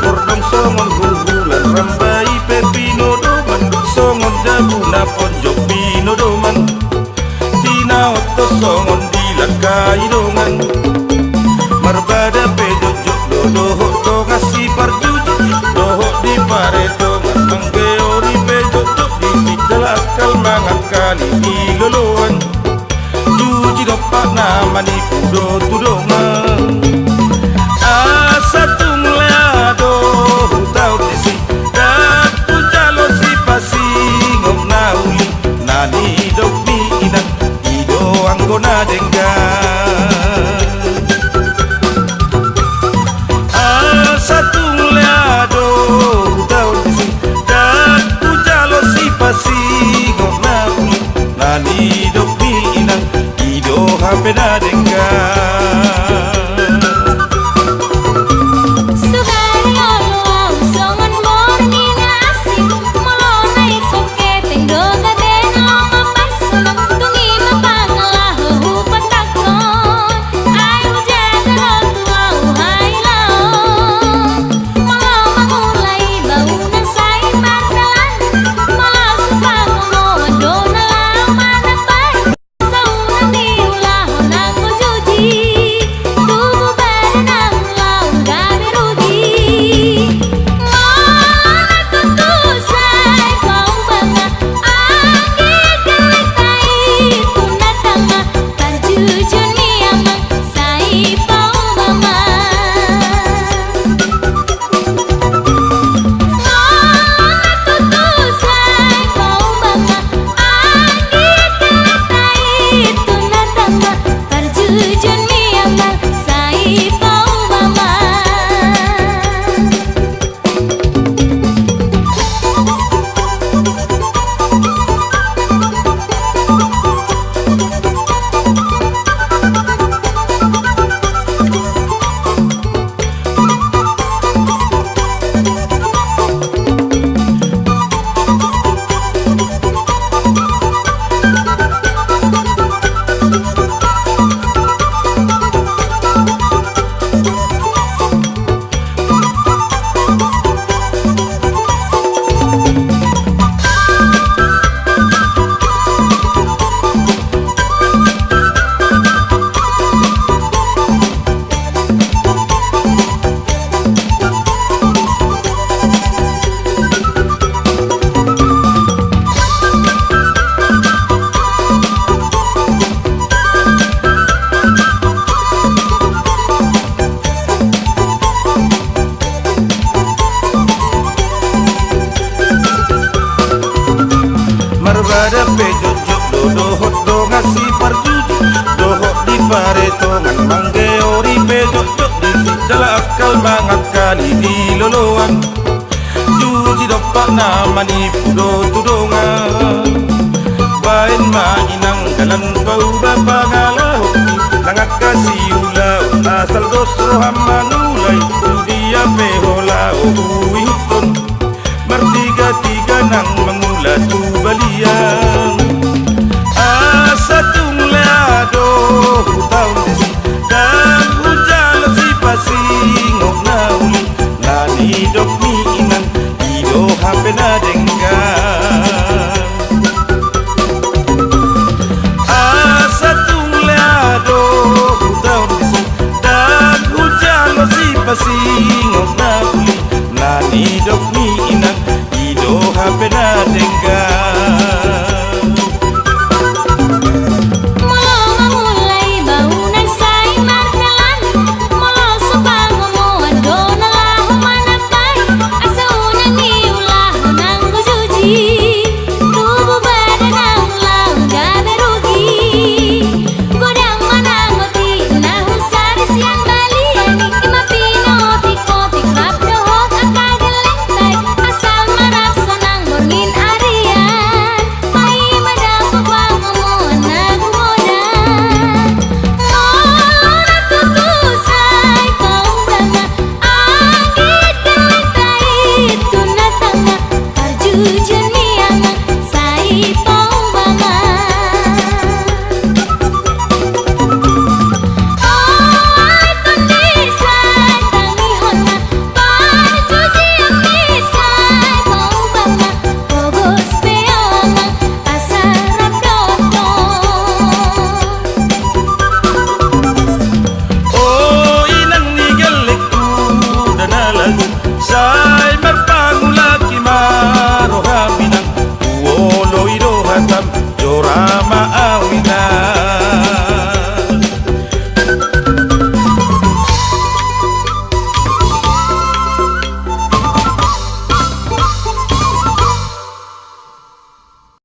Mordong songon huhulan rambai pepino doman songon dabuna pojok pino doman tina oto songon dilakai dongan marbada pejojok doho do ngasi parjuji doho di pare dongan manggeori pejojok di sijalakal mangakali iloloan juji dopak namani pudo tudongan asa tungleado hutau disi daku jalo si pasi ngom nauli nani dok ni inang ido anggona denggan asa tungleado hutau disi daku jalo si pasi ngom nauli nani dok ni inang ido hapena denggan marbada pejojok doho do ngasi parjuji doho di pare tongan manggeori pejojok di sijalakal mangakali di loloan juji dopak namani pudo tudongan bain mainang galan bau bapa ngalahoki nangakasi ulau asal dosro hamanulai dia pehola uhuton bertiga-tiga nang mengula tu balian asa tungleado hutau desi dan hujan si pasi ngok nauli nani dok mi inan ido hapena denggan asa tungleado hutau desi dan hujan si pasi ngok nauli nani dok mi inan ido hapena denggan Hujan